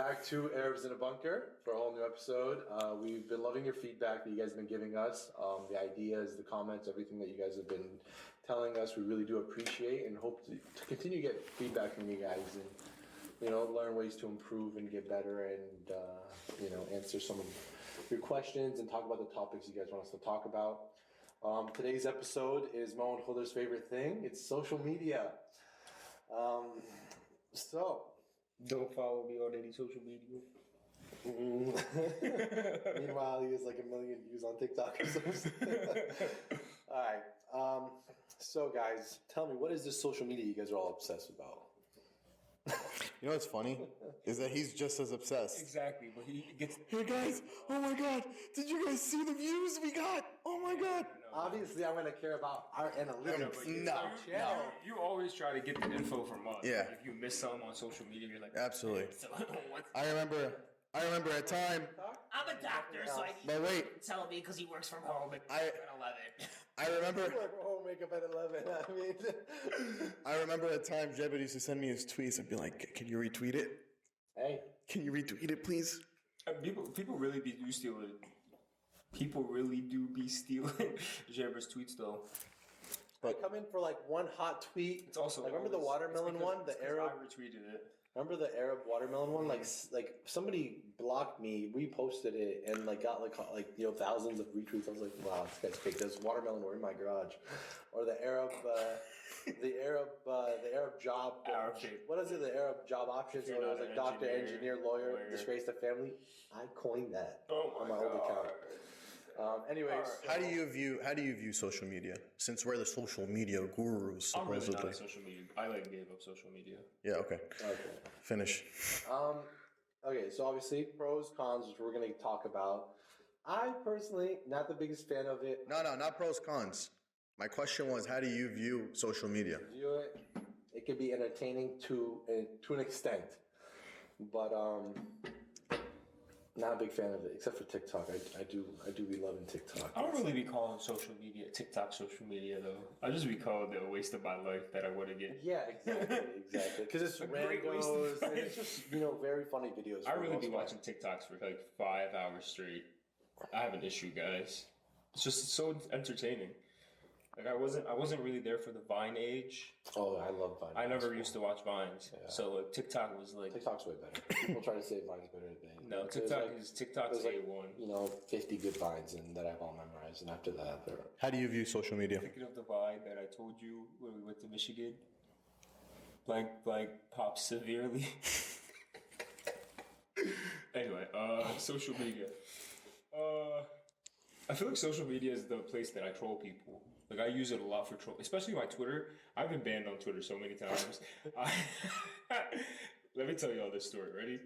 back to Arabs in a Bunker for a whole new episode. We've been loving your feedback that you guys have been giving us, the ideas, the comments, everything that you guys have been telling us. We really do appreciate and hope to continue to get feedback from you guys and, learn ways to improve and get better and, answer some of your questions and talk about the topics you guys want us to talk about. Today's episode is Mo and Khuda's favorite thing. It's social media. Don't follow me on any social media. Meanwhile, he has like 1 million views on TikTok or something. All right. So, guys, tell me, what is this social media you guys are all obsessed about? You know what's funny? Is that he's just as obsessed. Exactly, but he gets... Hey guys, oh my god, did you guys see the views we got? Oh my god. Obviously, I'm going to care about our analytics. No. You always try to get the info from us. Yeah. If you miss something on social media, you're like... Absolutely. What's I remember a time. I'm a doctor, so I need But wait. to tell me because he works from home at 11. I remember Home makeup at 11. I remember a time Jebediah used to send me his tweets and be like, can you retweet it? Hey. Can you retweet it, please? People really do steal it. People really do be stealing Jebber's tweets, though. I come in for like one hot tweet. It's also like, remember the watermelon one? The Arab. I retweeted it. Remember the Arab watermelon one? Like somebody blocked me, reposted it, and like got like thousands of retweets. I was like, wow, this guy's fake. There's watermelon were in my garage, or the Arab job. What is it? The Arab job options. So it was like doctor, engineer, lawyer, disgraced the family. I coined that on my old account. Anyways, How do you view social media? Since we're the social media gurus, I'm really supposedly. not on social media. I gave up social media. Yeah. Okay. Finish. Okay, so obviously pros, cons, which we're going to talk about. I personally not the biggest fan of it. No, not pros, cons. My question was, how do you view social media? View it. It could be entertaining to an extent, but not a big fan of it, except for TikTok. I do be loving TikTok. I don't really be calling TikTok social media, though. I just be calling it a waste of my life that I wouldn't get. Yeah, exactly. Because it's randos, and it's just, very funny videos. I really be watching TikToks for like 5 hours straight. I have an issue, guys. It's just so entertaining. Like I wasn't really there for the Vine age. Oh, I love Vine. I never used to watch Vines, so like TikTok was like TikTok's way better. People try to say Vine's better than no. TikTok's A1. 50 good Vines, and that I've all memorized, and after that, they're... How do you view social media? Thinking of the Vine that I told you when we went to Michigan. Blank popped severely. Anyway, social media. I feel like social media is the place that I troll people. Like, I use it a lot for troll, especially my Twitter. I've been banned on Twitter so many times. Let me tell you all this story. Ready?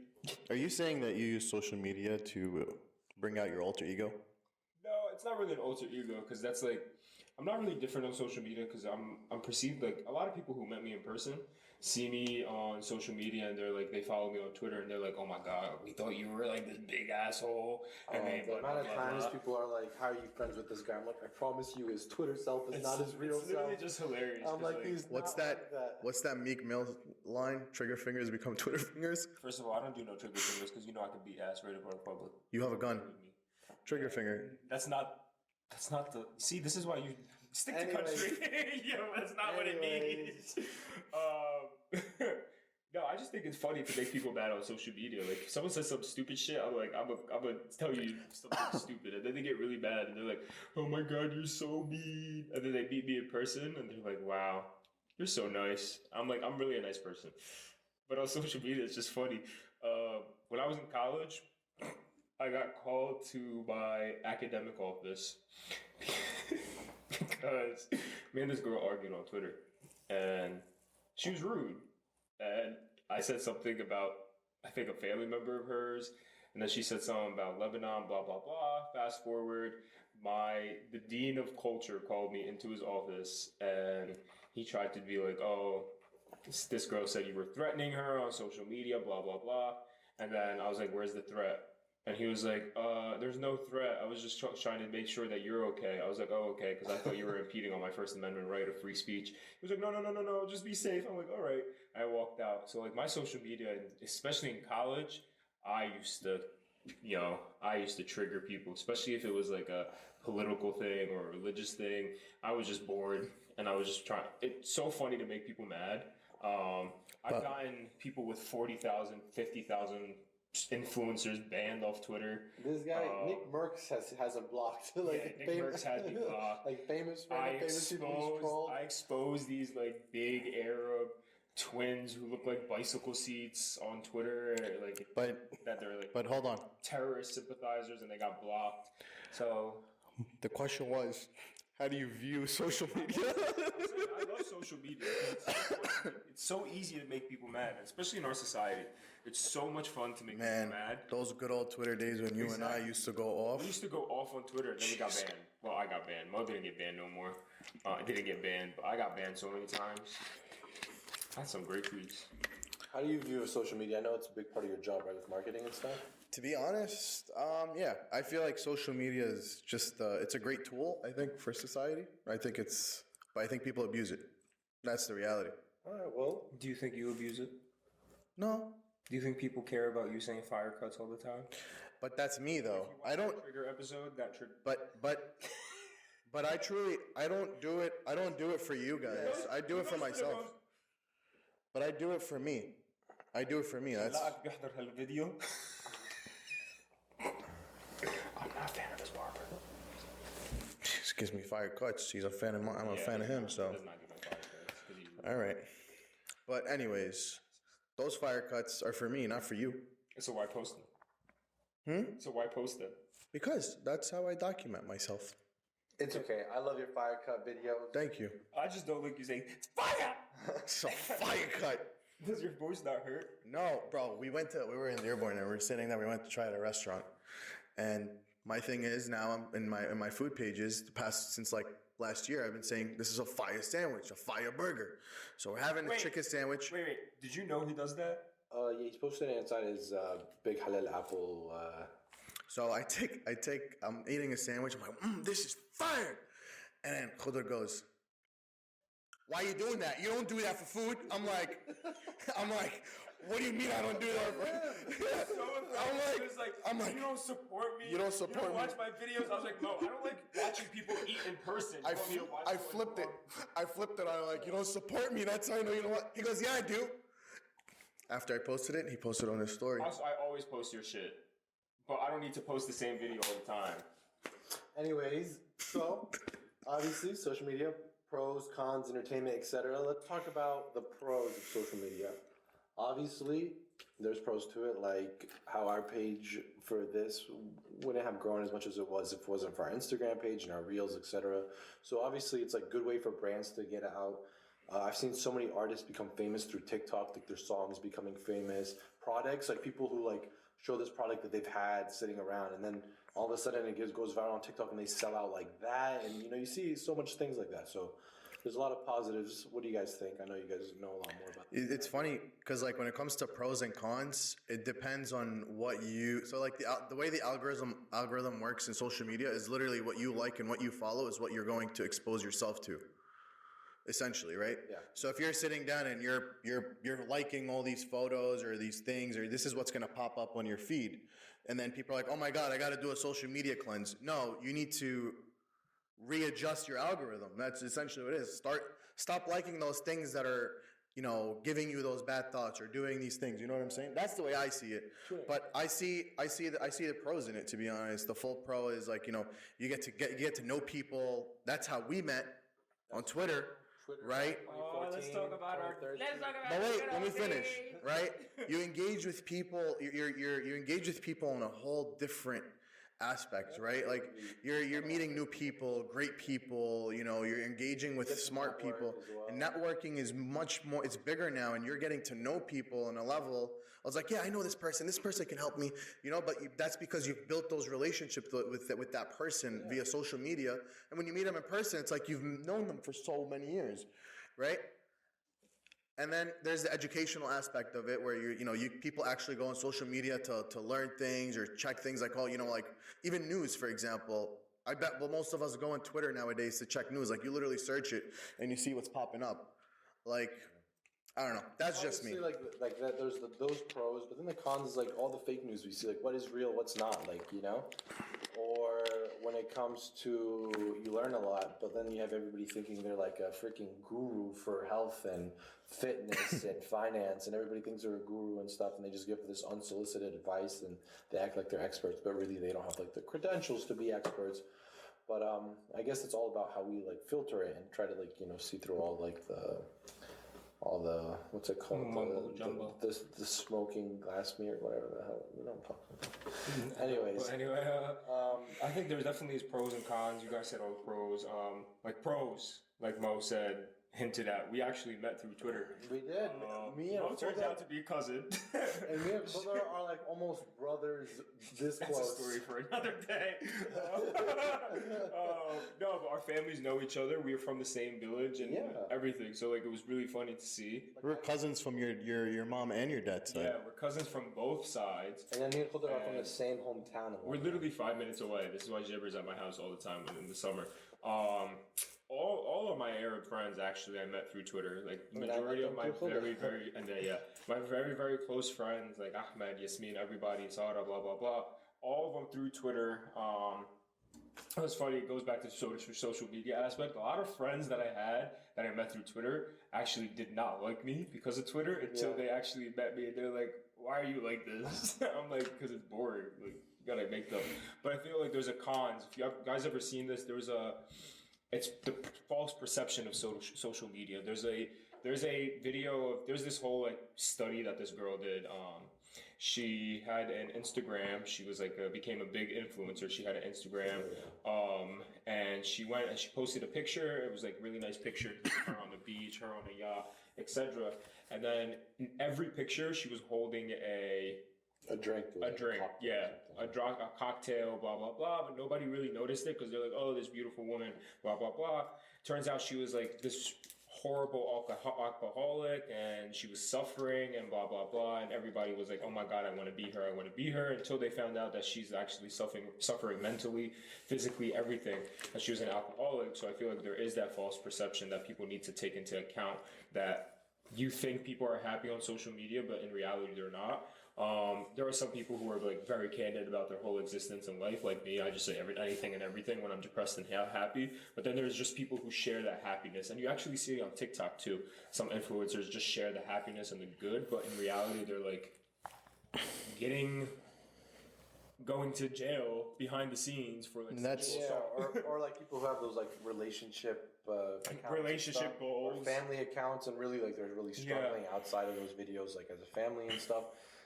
Are you saying that you use social media to bring out your alter ego? No, it's not really an alter ego because that's like, I'm not really different on social media because I'm perceived like a lot of people who met me in person see me on social media and they're like, they follow me on Twitter and they're like, oh my God, we thought you were like this big asshole. And the amount of times people are like, how are you friends with this guy? I'm like, I promise you his Twitter self is not his real self. It's literally self. just hilarious. I'm like, he's what's not that? like that. What's that Meek Mill line? Trigger fingers become Twitter fingers? First of all, I don't do no trigger fingers because I can beat ass right up in public. You have a gun. Trigger finger. That's not the... See, this is why you stick to country. Yo, that's not what it means. No, I just think it's funny to make people mad on social media. Like, if someone says some stupid shit, I'm like, I'm gonna tell you something stupid. And then they get really mad and they're like, oh my God, you're so mean. And then they meet me in person and they're like, wow, you're so nice. I'm like, I'm really a nice person. But on social media, it's just funny. When I was in college... I got called to my academic office because me and this girl argued on Twitter and she was rude. And I said something about, I think, a family member of hers. And then she said something about Lebanon, blah, blah, blah. Fast forward, the dean of culture called me into his office and he tried to be like, oh, this girl said you were threatening her on social media, blah, blah, blah. And then I was like, where's the threat? And he was like, there's no threat. I was just trying to make sure that you're okay. I was like, oh, okay, because I thought you were impeding on my First Amendment right of free speech. He was like, no, just be safe. I'm like, all right. I walked out. So, like, my social media, especially in college, I used to, I used to trigger people, especially if it was like a political thing or a religious thing. I was just bored and I was just trying. It's so funny to make people mad. I've gotten people with 40,000, 50,000 influencers banned off Twitter. This guy Nick Merckx has a blocked. Like Nick Merckx has me blocked. Like famous people trolled. I expose these like big Arab twins who look like bicycle seats on Twitter, like that they're like. But hold on, terrorist sympathizers, and they got blocked. So the question was, how do you view social media? I love social media. It's so easy to make people mad, especially in our society. It's so much fun to make people mad. Those good old Twitter days when you and I used to go off. We used to go off on Twitter, and then we got banned. Well, I got banned. Mo didn't get banned no more. I didn't get banned, but I got banned so many times. I had some great tweets. How do you view social media? I know it's a big part of your job, right, with marketing and stuff. To be honest, yeah, I feel like social media is just, it's a great tool, I think, for society. But I think people abuse it. That's the reality. All right, well. Do you think you abuse it? No. Do you think people care about you saying fire cuts all the time? But that's me, though. I don't. Trigger episode that trigger. But I don't do it for you guys. I do it for myself. But I do it for me. That's. I'm not a fan of this barber. Just gives me fire cuts. He's a fan of mine. I'm a fan of him. So. All right. But anyways, those fire cuts are for me, not for you. So why post them? So why post them? Because that's how I document myself. It's okay. I love your fire cut videos. Thank you. I just don't like you saying fire. It's a fire cut. Does your voice not hurt? No, bro. We were in Dearborn and we were sitting there. We went to try at a restaurant, and my thing is now I'm in my food pages. Since like last year, I've been saying this is a fire sandwich, a fire burger. So we're having a chicken sandwich. Wait. Did you know he does that? Yeah, he's posted it inside his big halal apple. So I'm eating a sandwich. I'm like, this is fire. And then Khudr goes, why are you doing that? You don't do that for food. I'm like, what do you mean I don't do that for I'm like, you don't support me. You don't support me. Watch my videos. I was like, no, I don't like watching people eat in person. I flipped it. I'm like, you don't support me. That's how I know you know what. He goes, yeah, I do. After I posted it, he posted on his story. Also, I always post your shit. But I don't need to post the same video all the time. Anyways, so obviously social media, pros, cons, entertainment, etc. Let's talk about the pros of social media. Obviously, there's pros to it, like how our page for this wouldn't have grown as much as it was if it wasn't for our Instagram page and our reels, etc. So obviously, it's like a good way for brands to get out. I've seen so many artists become famous through TikTok, like their songs becoming famous. Products, like people who like show this product that they've had sitting around, and then all of a sudden it goes viral on TikTok and they sell out like that. And you see so much things like that. So there's a lot of positives. What do you guys think? I know you guys know a lot more about it. It's funny because like when it comes to pros and cons, it depends on what you. So like the way the algorithm works in social media is literally what you like and what you follow is what you're going to expose yourself to. Essentially, right? Yeah. So if you're sitting down and you're liking all these photos or these things, or this is what's going to pop up on your feed, and then people are like, "Oh my God, I got to do a social media cleanse." No, you need to readjust your algorithm. That's essentially what it is. Stop liking those things that are, giving you those bad thoughts or doing these things. You know what I'm saying? That's the way I see it. Sure. But I see the pros in it. To be honest, the full pro is like you get to know people. That's how we met on Twitter. Right? Let's talk about But wait, let me finish. Right? You engage with people. You engage with people on a whole different aspects, right? Like you're meeting new people, great people. You're engaging with smart people, and networking is much more. It's bigger now, and you're getting to know people on a level. I was like, yeah, I know this person. This person can help me, But that's because you've built those relationships with that person via social media. And when you meet them in person, it's like you've known them for so many years, right? And then there's the educational aspect of it, where people actually go on social media to learn things or check things like like even news, for example. I bet most of us go on Twitter nowadays to check news. Like you literally search it and you see what's popping up. Like I don't know. That's just me. Obviously, like that. There's those pros, but then the cons is like all the fake news we see. Like what is real, what's not. Like or when it comes to you learn a lot, but then you have everybody thinking they're like a freaking guru for health and fitness and finance, and everybody thinks they're a guru and stuff, and they just give this unsolicited advice and they act like they're experts, but really they don't have like the credentials to be experts. But I guess it's all about how we like filter it and try to like see through all the what's it called, Mumbo jumbo. The smoking glass mirror, whatever the hell, I'm talking about. Anyways, But anyway, I think there's definitely is pros and cons. You guys said all the pros. Like pros, like Mo said, hinted at. We actually met through Twitter. we did. Me and Mo turns out to be a cousin. and me and Fuller are like almost brothers this That's close. a story for another day. No, but our families know each other. We are from the same village and everything. So like it was really funny to see. We're cousins from your mom and your dad's side. Yeah, we're cousins from both sides. And then me and Fuller are from the same hometown. We're literally 5 minutes away. This is why Jibber's at my house all the time in the summer. All of my Arab friends actually I met through Twitter. Like the majority of my very close friends like Ahmed, Yasmin, everybody, Sara, blah blah blah. All of them through Twitter. It was funny. It goes back to the social media aspect. A lot of friends that I had that I met through Twitter actually did not like me because of Twitter until they actually met me and they're like, "Why are you like this?" I'm like, "Because it's boring. Like you gotta make them." But I feel like there's a cons. If you guys ever seen this, it's the false perception of social media. There's a video of there's this whole like study that this girl did. She had an Instagram. She was like became a big influencer. She had an Instagram, and she went and she posted a picture. It was like really nice picture, her on the beach, her on a yacht, etc. And then in every picture, she was holding a drink, a cocktail, blah blah blah. But nobody really noticed it because they're like, "Oh, this beautiful woman," blah blah blah. Turns out she was like this horrible alcoholic, and she was suffering, and blah blah blah. And everybody was like, "Oh my God, I want to be her. I want to be her." Until they found out that she's actually suffering mentally, physically, everything. And she was an alcoholic. So I feel like there is that false perception that people need to take into account that you think people are happy on social media, but in reality they're not. There are some people who are like very candid about their whole existence in life, like me. I just say anything and everything when I'm depressed and happy. But then there's just people who share that happiness, and you actually see it on TikTok too. Some influencers just share the happiness and the good, but in reality they're like going to jail behind the scenes for like or like people who have those like relationship goals or family accounts, and really like they're really struggling outside of those videos, like as a family and stuff,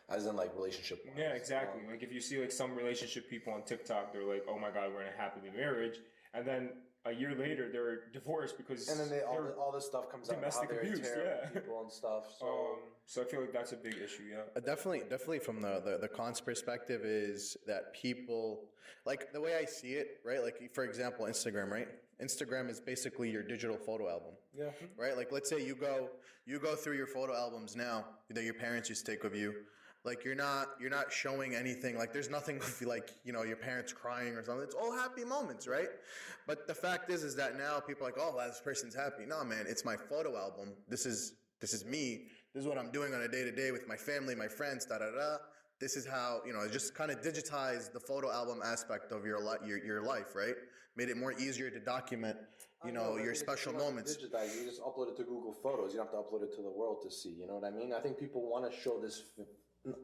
as in like relationship wise. Yeah, exactly. Like if you see like some relationship people on TikTok, they're like, "Oh my God, we're in a happily marriage," and then a year later they're divorced because and then all this stuff comes out, domestic how they're abuse, people and stuff. So I feel like that's a big issue. Yeah, definitely from the cons perspective is that people, like the way I see it, right? Like for example, Instagram, right? Instagram is basically your digital photo album. Yeah. Right? Like let's say you go through your photo albums now that your parents used to take of you. Like you're not showing anything. Like there's nothing like, your parents crying or something. It's all happy moments, right? But the fact is that now people are like, "Oh, this person's happy." No, man, it's my photo album. This is me. This is what I'm doing on a day-to-day with my family, my friends, da-da-da. This is how, just kind of digitize the photo album aspect of your life, right? Made it more easier to document, your special moments. Digitize. You just upload it to Google Photos. You don't have to upload it to the world to see. You know what I mean? I think people want to show this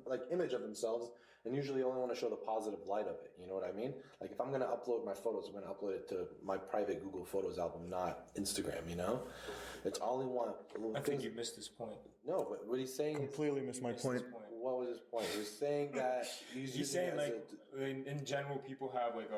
like image of themselves, and usually only want to show the positive light of it. You know what I mean? Like if I'm going to upload my photos, I'm going to upload it to my private Google Photos album, not Instagram. It's all in one. I think you missed this point. No, but what he's saying Completely missed my point. What was his point? He was saying that he's saying like in general people have like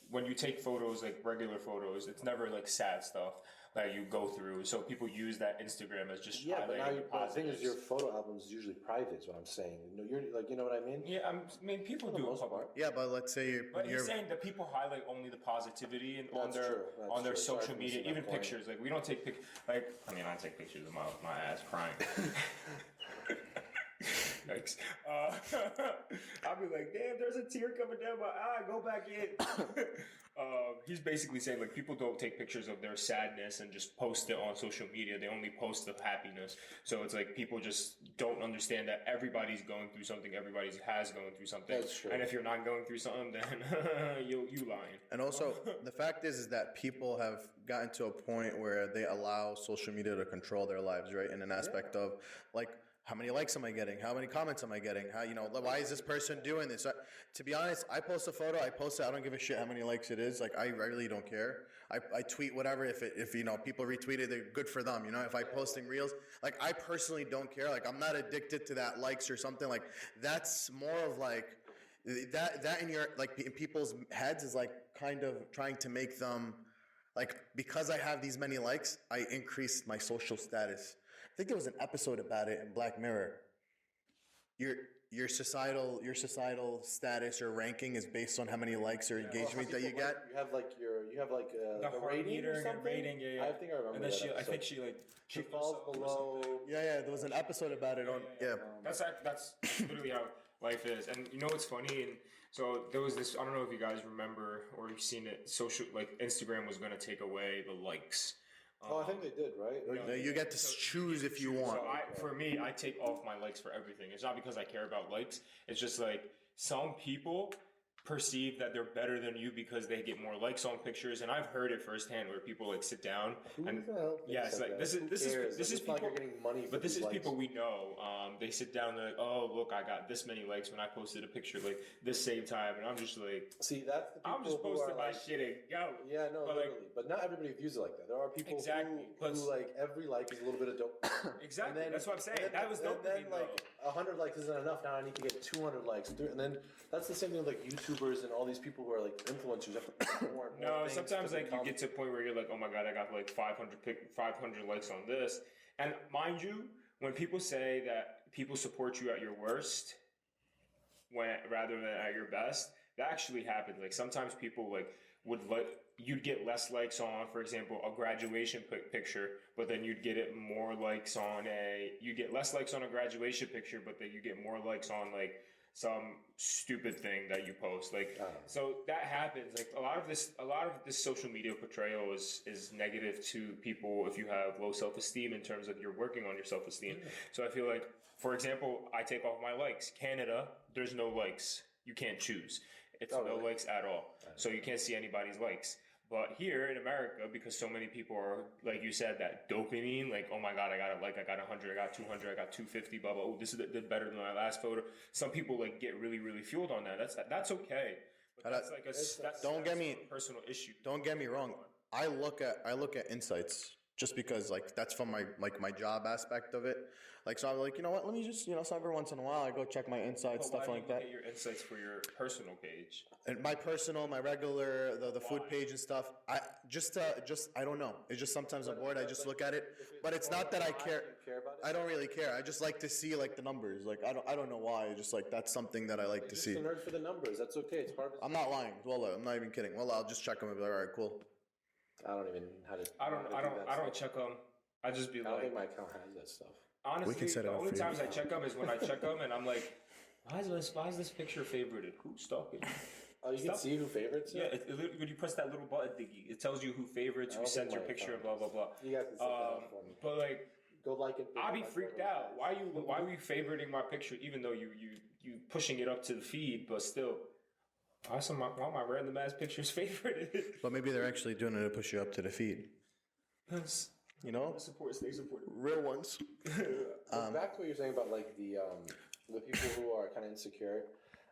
when you take photos, like regular photos, it's never like sad stuff that you go through. So people use that Instagram as just but the thing is, positives. your photo album is usually private. Is what I'm saying. You're like, you know what I mean? Yeah, I mean people do it. Yeah, but let's say But he's saying that people highlight only the positivity and on their social media, even pictures. Like we don't take I take pictures of my ass crying. Yikes. I'll be like, damn, there's a tear coming down my eye. Go back in. He's basically saying like people don't take pictures of their sadness and just post it on social media. They only post the happiness. So it's like people just don't understand that everybody's going through something. Everybody has going through something. That's true. And if you're not going through something, then you lying. And also, the fact is that people have gotten to a point where they allow social media to control their lives, right? In an aspect of like, how many likes am I getting? How many comments am I getting? How, why is this person doing this? To be honest, I post a photo, I post it, I don't give a shit how many likes it is. Like, I really don't care. I tweet whatever. If people retweet it, they're good for them. If I'm posting reels, like, I personally don't care. Like, I'm not addicted to that likes or something. Like, that's more of like, that in your, like, in people's heads is like kind of trying to make them, like, because I have these many likes, I increase my social status. I think there was an episode about it in Black Mirror. Your societal status or ranking is based on how many likes or engagement that you get. You have like The a rating or something. rating, yeah. I think I remember. And then that I think she she falls below. Yeah, there was an episode about it on. Yeah. That's literally how life is. And you know what's funny? And so there was this. I don't know if you guys remember or you've seen it. Instagram was going to take away the likes. I think they did, right? No, you get to choose if you want. So for me, I take off my likes for everything. It's not because I care about likes. It's just like some people perceive that they're better than you because they get more likes on pictures, and I've heard it firsthand where people like sit down and it's like this is people. Like you're getting money for but this is likes. people we know. They sit down and they're like, oh look, I got this many likes when I posted a picture like this same time, and I'm just like, see, that's the people I'm just posting my like, shit and go. Yeah, no, but literally. But not everybody views it like that. There are people who like every like is a little bit of dope. Exactly. That's what I'm saying. Then, that was dope. And then like 100 likes isn't enough. Now I need to get 200 likes. And then that's the same thing with like YouTubers and all these people who are like influencers. You have to put more and more things sometimes to like you get to a point where you're like, oh my god, I got like 500 likes on this. And mind you, when people say that people support you at your worst, rather than at your best, that actually happens. Like sometimes people like would you'd get less likes on, for example, a graduation picture, but then you'd get you get less likes on a graduation picture, but then you get more likes on like some stupid thing that you post. Like, so that happens. Like a lot of this social media portrayal is negative to people if you have low self-esteem in terms of you're working on your self-esteem. So I feel like, for example, I take off my likes. Canada, there's no likes. You can't choose. It's no likes at all. So you can't see anybody's likes. But here in America, because so many people are, like you said, that dopamine, like, oh my God, I got 100, I got 200, I got 250, blah, blah. Oh, this did better than my last photo. Some people like get really, really fueled on that. That's okay. But that's like a personal issue. Don't get me wrong. I look at insights just because like that's from my job aspect of it. Like, so I'm like, you know what? Let me just, so every once in a while I go check my insights, stuff like that. Why do you get your insights for your personal page? And my personal, my regular, the food page and stuff. I don't know. It's just sometimes I'm bored. I just look at it, but it's not that I care. I don't really care. I just like to see like the numbers. Like I don't know why. It's just like that's something that I like to see. Just a nerd for the numbers. That's okay. It's part of it. I'm not lying. Well, I'm not even kidding. Well, I'll just check them and be like, all right, cool. I don't even know how to. I don't check them. I just be I don't think my account has that stuff. Honestly, the only times I check them is when I check them and I'm like, why is this picture favorited? Who's stalking? Oh, you can see who favorites it? Yeah, when you press that little button thingy, it tells you who favorites, who sends your picture, blah blah blah. You guys can set that up for me. But like, go like it. I'll be freaked out. Why are you favoriting my picture even though you pushing it up to the feed, but still. Why my random ass pictures favorited? But maybe they're actually doing it to push you up to the feed. Stay supported. Real ones. Back to what you're saying about like the people who are kind of insecure.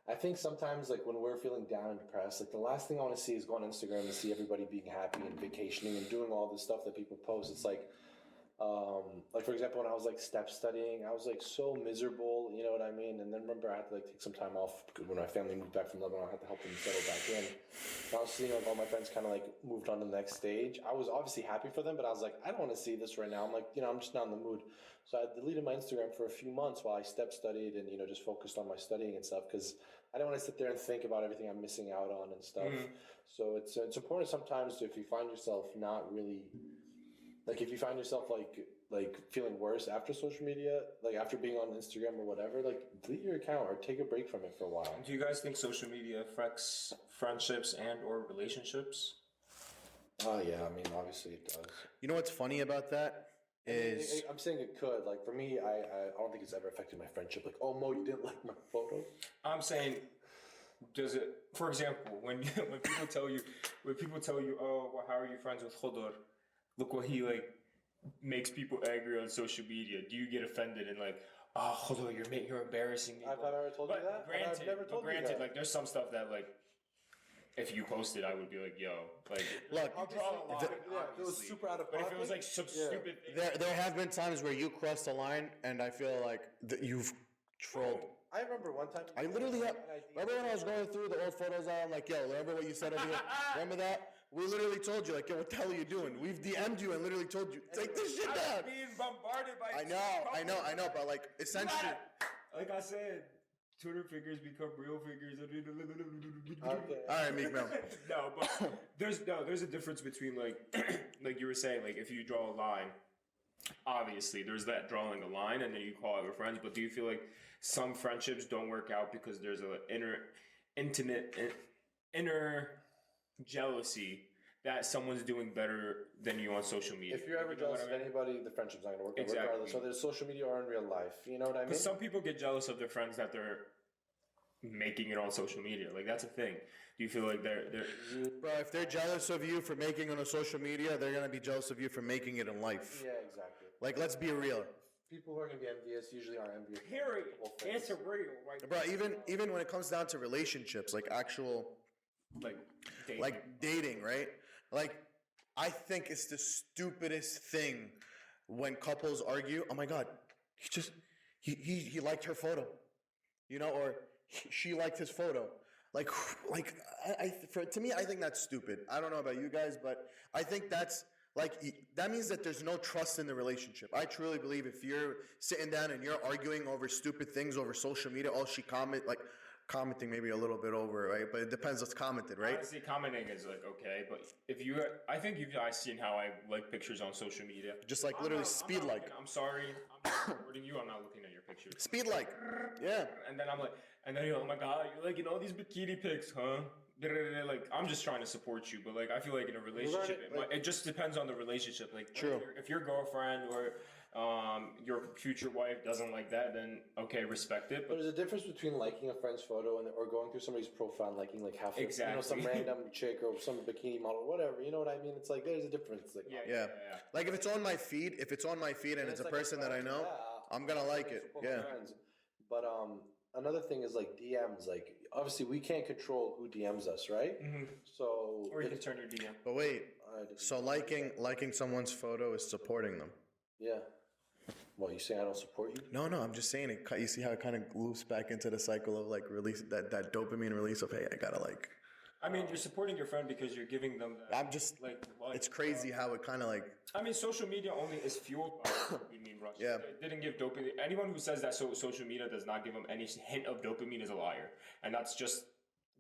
I think sometimes like when we're feeling down and depressed, like the last thing I want to see is go on Instagram and see everybody being happy and vacationing and doing all this stuff that people post. It's like for example, when I was like step studying, I was like so miserable, you know what I mean? And then remember I had to like take some time off when my family moved back from Lebanon. I had to help them settle back in. And I was seeing like all my friends kind of like moved on to the next stage. I was obviously happy for them, but I was like, I don't want to see this right now. I'm like, I'm just not in the mood. So I deleted my Instagram for a few months while I step studied and, just focused on my studying and stuff because I don't want to sit there and think about everything I'm missing out on and stuff. So it's important sometimes if you find yourself not really, like if you find yourself like like feeling worse after social media, like after being on Instagram or whatever, like delete your account or take a break from it for a while. Do you guys think social media affects friendships and or relationships? Oh yeah, I mean obviously it does. You know what's funny about that is I'm saying it could. Like for me, I don't think it's ever affected my friendship. Like, oh Mo, you didn't like my photo. I'm saying, does it? For example, when people tell you, oh, well, how are you friends with Khodor? Look what he like makes people angry on social media. Do you get offended and like, oh, Khodor, you're embarrassing me? I've never told you that. Granted, I've never told you that. like there's some stuff that like. If you posted, I would be like, "Yo, like, look, you draw a line." If it was super out of pocket. But if it was like some stupid thing, there have been times where you crossed the line, and I feel like you've trolled. I remember one time. I literally remember when I was going through the old photos. I'm like, yo, remember what you said over here? Remember that? We literally told you, like, yo, what the hell are you doing? We've DM'd you and literally told you, take this shit down. being bombarded by. I know, but like, essentially, like I said. Twitter figures become real figures. Okay. all right, Meek Mill. No, but there's a difference between like like you were saying, like if you draw a line, obviously there's that drawing a line and then you call out your friends. But do you feel like some friendships don't work out because there's an inner jealousy that someone's doing better than you on social media? If you're ever jealous of anybody, the friendship's not going to work out regardless. So there's social media or in real life. You know what I mean? Because some people get jealous of their friends that they're making it on social media. Like that's a thing. Do you feel like they're Bro, if they're jealous of you for making it on social media, they're gonna be jealous of you for making it in life. Yeah, exactly. Like, let's be real. People who are going to be envious usually aren't envious. period? It's a real right. Bro, even when it comes down to relationships, like actual, Like dating. like dating, right? Like, I think it's the stupidest thing when couples argue. Oh my God, he liked her photo, you know, or she liked his photo. To me, I think that's stupid. I don't know about you guys, but I think that's like, that means that there's no trust in the relationship. I truly believe if you're sitting down and you're arguing over stupid things over social media, all she commenting maybe a little bit over, right? But it depends what's commented, right? Honestly, commenting is like okay, but I think you guys seen how I like pictures on social media. Just like literally speed like. I'm sorry, I'm not supporting you. I'm not looking at your pictures. Speed like, yeah. And then I'm like, oh my God, you're liking all these bikini pics, huh? Like I'm just trying to support you, but like I feel like in a relationship, it just depends on the relationship. Like, true. If your girlfriend or your future wife doesn't like that, then okay, respect it. But there's a difference between liking a friend's photo or going through somebody's profile and liking like half, exactly. You know, some random chick or some bikini model, or whatever. You know what I mean? It's like there's a difference. Like, yeah. Like if it's on my feed, and it's a like person that I know, I'm gonna like it. Yeah. But another thing is like DMs. Like obviously we can't control who DMs us, right? Mm-hmm. So or you can turn your DM. But wait, so liking someone's photo is supporting them? Yeah. Well, you saying I don't support you? No, I'm just saying it. You see how it kind of loops back into the cycle of like release that dopamine release of, hey, I gotta like. I mean, you're supporting your friend because you're giving them. I'm just like it's crazy how it kind of like. I mean, social media only is fueled by dopamine rush. Yeah. It didn't give dopamine. Anyone who says that social media does not give them any hint of dopamine is a liar, and that's just.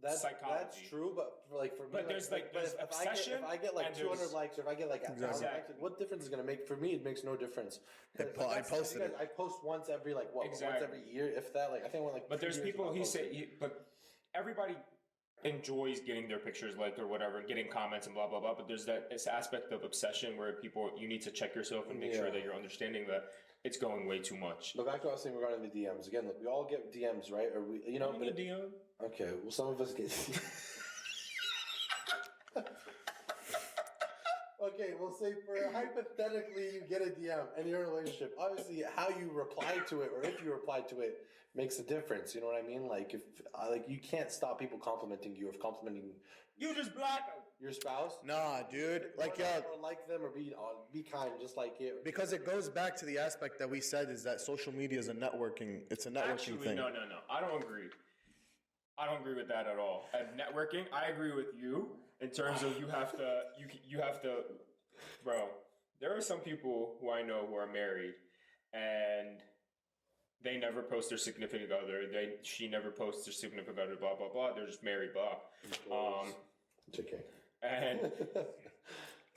Psychology. That's true, but for me, but there's obsession. If I get like 200 likes, or if I get like 1,000 likes, what difference is it going to make? For me, it makes no difference. I posted it. I post once every once every year, if that. Like I think I went like. But there's people but everybody enjoys getting their pictures liked or whatever, and getting comments and blah blah blah. But there's this aspect of obsession where you need to check yourself and make sure that you're understanding that. It's going way too much. But back to what I was saying regarding the DMs. Again, look, we all get DMs, right? Or we, you know, but DM. Okay, well, some of us get. Okay, we'll say hypothetically you get a DM and you're in a relationship. Obviously, how you reply to it or if you reply to it makes a difference. You know what I mean? Like if you can't stop people complimenting you or complimenting. You just block them. Your spouse? Nah, dude. Like, yeah. Or like them or be kind, just like it. Because it goes back to the aspect that we said is that social media is a networking. It's a networking thing. No. I don't agree. I don't agree with that at all. At networking, I agree with you in terms of you have to, bro. There are some people who I know who are married and they never post their significant other. She never posts their significant other. Blah blah blah. They're just married. Blah. It's okay. And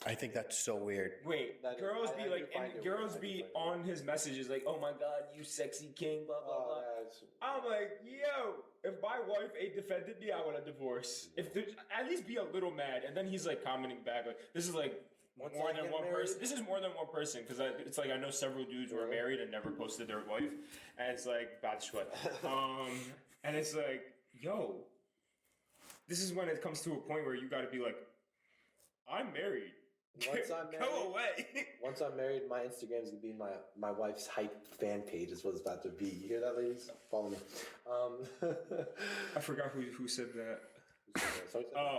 I think that's so weird. Wait, That is- girls I be do like, find and it girls weird. I do be find it on his messages like, "Oh my God, you sexy king," blah blah blah. yeah, it's- I'm like, yo, if my wife ain't defended me, I want a divorce. If there's, at least be a little mad. And then he's like commenting back like, this is like Once more I than get one married- person. This is more than one person because it's like I know several dudes who are Really? married and never posted their wife, and it's like bad sweat. And it's like, yo, this is when it comes to a point where you got to be like, I'm married. Once I'm Go married- away. Once I'm married, my Instagram's gonna be my wife's hype fan page. Is what it's about to be. You hear that, ladies? Follow me. I forgot who said that. Sorry, Oh,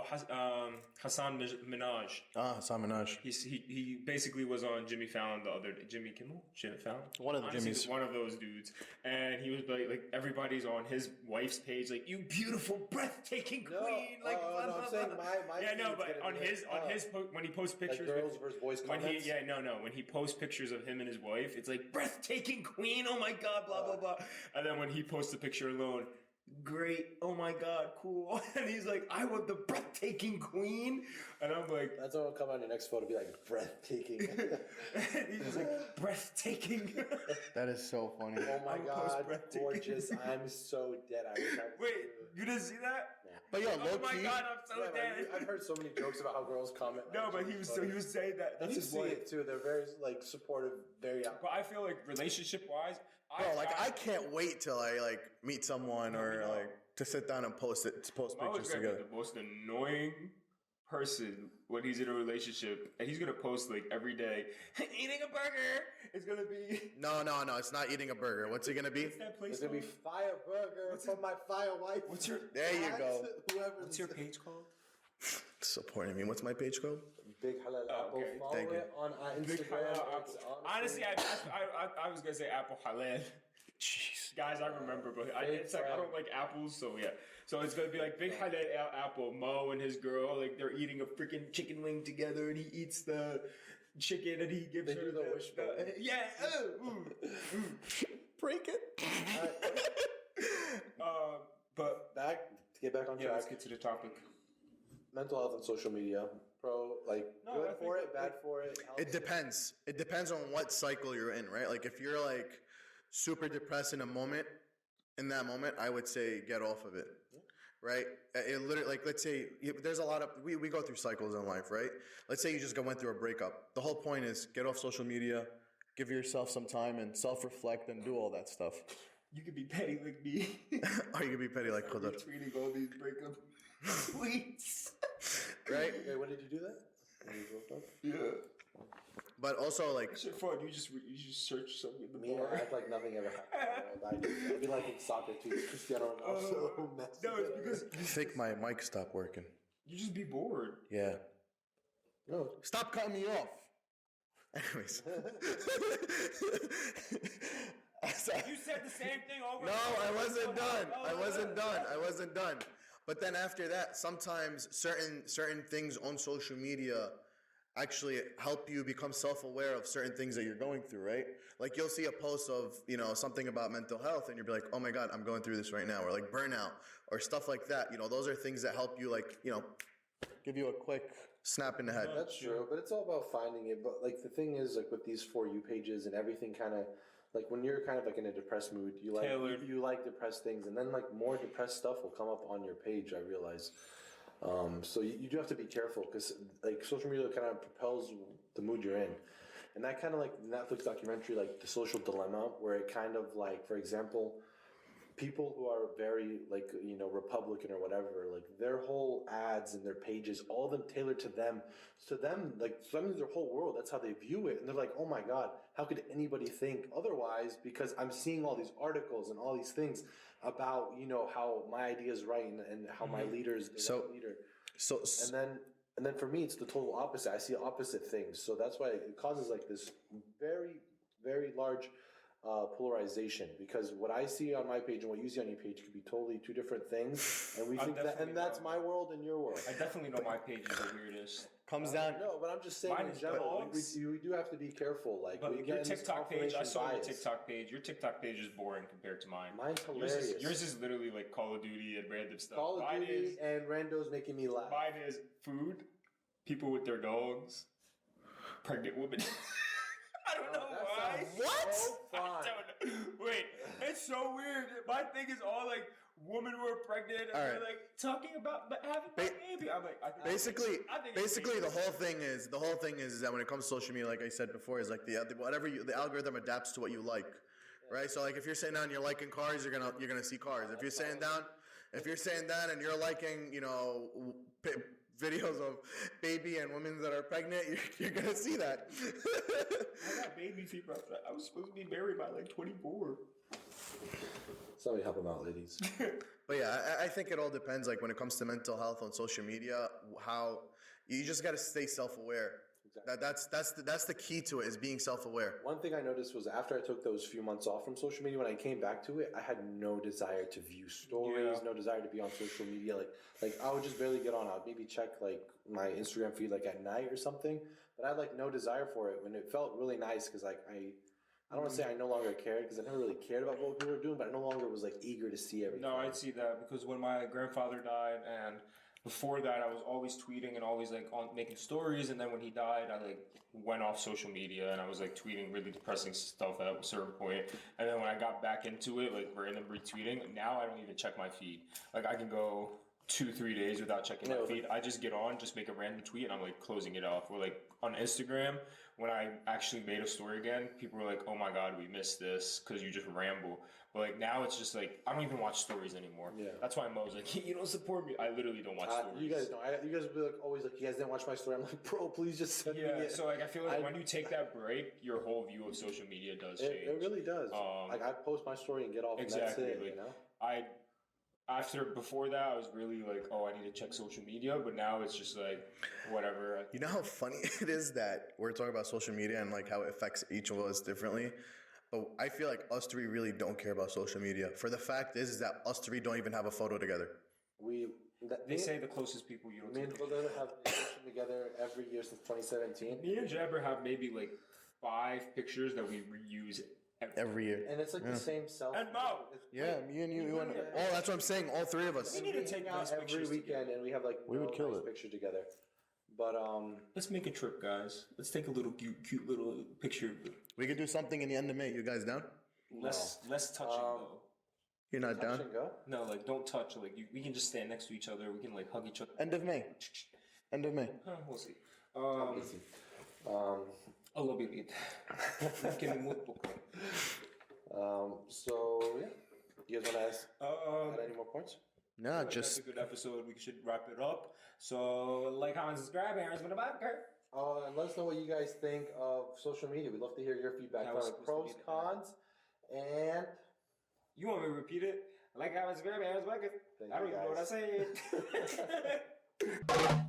Hassan Minaj. Hassan Minaj. He basically was on Jimmy Fallon the other day. Jimmy Kimmel? Jimmy Fallon? One of the Honestly, Jimmys. One of those dudes. And he was like everybody's on his wife's page, like, you beautiful, breathtaking No, queen. Like, blah, no, blah, I'm saying blah. my Yeah, no, feed's but gonna on be his, when he posts like pictures. girls versus boys when comments. when he posts pictures of him and his wife, it's like, breathtaking queen, oh my God, blah, blah, blah. And then when he posts a picture alone, great, oh my God, cool. And he's like, I want the breathtaking queen. And I'm like, That's what will come on your next photo. Be like breathtaking. he's like, breathtaking. That is so funny. Oh my I will God, post breathtaking. gorgeous! I'm so dead. I wish I could- Wait, you didn't see that? But yo, Oh low my key. God, I'm so Yeah, man, dead. I've heard so many jokes about how girls comment. No, on but each he was other. saying that. That's You his see boy it. too. They're very like supportive, very. But I feel like relationship wise, Bro, like I can't wait till I like meet someone or No. like to sit down and post Mo's pictures gonna be together. the most annoying person when he's in a relationship, and he's gonna post like every day, eating a burger. It's gonna be. No, it's not eating a burger. What's it gonna be? What's that place It's gonna be called? fire burger What's from my fire wife. What's your There you go. Whoever What's your page called? Supporting me. What's my page called? Big halal Oh, apple. okay. Follow Thank you. it on Big Instagram. halal It's apple. Honestly, I was gonna say apple halal. Jeez. Guys, I remember, but it's like I don't like apples, so yeah. So it's gonna be like big halal apple. Mo and his girl, like they're eating a freaking chicken wing together, and he eats the chicken, and he gives They her do the wishbone. yeah. Break it. But Back to get back on yeah, track. let's get to the topic. Mental health and social media. Pro, like No, I good think for it, that- bad for it. It depends. It depends on what cycle you're in, right? Like if you're like super depressed in that moment, I would say get off of it. Right? It literally, like, let's say there's a lot of, we go through cycles in life, right? Let's say you just went through a breakup. The whole point is get off social media, give yourself some time and self-reflect and do all that stuff. You could be petty like me. Or you could be petty like I'm Khudar. retweeting all these breakup tweets. Right? Wait, when did you do that? When you broke up? Yeah. But also, like, Shit fun. You just search something in the Me, bar. I act like nothing ever happened. I'd be like in soccer tweets. Cristiano Ronaldo. Messi. No, it's because I think my mic stopped working. you just be bored. Yeah. No. Stop cutting me off. Anyways. You said the same thing over. No, and I over. wasn't done. Oh, I wasn't done. But then after that, sometimes certain things on social media actually help you become self-aware of certain things that you're going through, right? Like you'll see a post of, something about mental health and you'll be like, oh my God, I'm going through this right now. Or like burnout or stuff like that. Those are things that help you give you a quick snap in the head. That's true, but it's all about finding it. But like the thing is, like with these For You pages and everything, kind of like when you're kind of like in a depressed mood, you like Tailored. you like depressed things, and then like more depressed stuff will come up on your page. I realize. So you do have to be careful because like social media kind of propels the mood you're in, and that kind of like Netflix documentary, like The Social Dilemma, where it kind of like, for example, people who are very like Republican or whatever, like their whole ads and their pages, all of them tailored to them like sometimes their whole world, that's how they view it, and they're like, oh my God, how could anybody think otherwise? Because I'm seeing all these articles and all these things about how my idea is right and how my leader is the right leader. So And then for me, it's the total opposite. I see opposite things. So that's why it causes like this very, very large polarization, because what I see on my page and what you see on your page could be totally two different things. And we I think that, definitely and that's know. my world and your world. I definitely know my page is the weirdest. comes down. No, but I'm just saying Mine in is general, dogs. we do have to be careful. Like, But we your get in this TikTok page, I confirmation saw your bias. TikTok page. Your TikTok page is boring compared to mine. Mine's Yours hilarious. is literally like Call of Duty and random stuff. Call of Mine Duty is and randos making me laugh. mine is food, people with their dogs, pregnant women. I don't know That why. sounds What? so I fun. don't know. Wait, it's so weird. My thing is all like women who are pregnant and All they're right. like talking about having my baby. I'm like, I think Basically, it's the whole thing is that when it comes to social media, like I said before, is like the algorithm adapts to what you like, right? So like if you're sitting down and you're liking cars, you're gonna see cars. If you're sitting down and you're liking, videos of baby and women that are pregnant, you're gonna see that. I got baby fever. I was supposed to be married by like 24. Somebody help him out, ladies. But yeah, I think it all depends. Like when it comes to mental health on social media, how you just got to stay self-aware. Exactly. That's the key to it, is being self-aware. One thing I noticed was after I took those few months off from social media, when I came back to it, I had no desire to view stories, no desire to be on social media. Like I would just barely get on. I'd maybe check like my Instagram feed like at night or something, but I had like no desire for it. When it felt really nice because like I don't want to say I no longer cared because I never really cared about what people were doing, but I no longer was like eager to see everything. No, I'd see that because when my grandfather died and before that I was always tweeting and always like on making stories, and then when he died I like went off social media and I was like tweeting really depressing stuff at a certain point, and then when I got back into it, like random retweeting, now I don't even check my feed. Like I can go 2-3 days without checking my feed. I just get on, just make a random tweet, and I'm like closing it off. Or like on Instagram, when I actually made a story again, people were like, "Oh my god, we missed this because you just ramble." But like now, it's just like I don't even watch stories anymore. Yeah. That's why Mo's like, "You don't support me." I literally don't watch stories. You guys don't. You guys will be like always like, "You guys didn't watch my story." I'm like, "Bro, please just send me it." So like I feel like when you take that break, your whole view of social media does change. It really does. Like I post my story and get off, Exactly. and that's it. Like, You know. Before that, I was really like, oh, I need to check social media, but now it's just like, whatever. You know how funny it is that we're talking about social media and like how it affects each of us differently? But I feel like us three really don't care about social media. For the fact is that us three don't even have a photo together. They say the closest people you don't. Me and Brother have been working together every year since 2017. Me and Jabber have maybe like 5 pictures that we reuse Every year. And it's like the same self. And Mo. Yeah, me and you. That's what I'm saying. All three of us. We need to take out nice every pictures weekend, together. and we have like We would kill nice it. pictures together. But Let's make a trip, guys. Let's take a little cute little picture. We could do something in the end of May. You guys down? Less touching though. You're not down? touch and go. No, like don't touch. Like we can just stand next to each other. We can like hug each other. End of May. End of May. We'll see. Easy. Allah bilir. Ülkenin mutlu. So yeah, you guys want to ask add any more points? Nah, That's just a good episode. We should wrap it up. So like, comment, subscribe, and here's what about Kurt. And let us know what you guys think of social media. We'd love to hear your feedback That on was it. supposed Pros, to be cons, and You want me to repeat it? Like, comment, subscribe, and here's what Thank I don't you even know what I guys. said.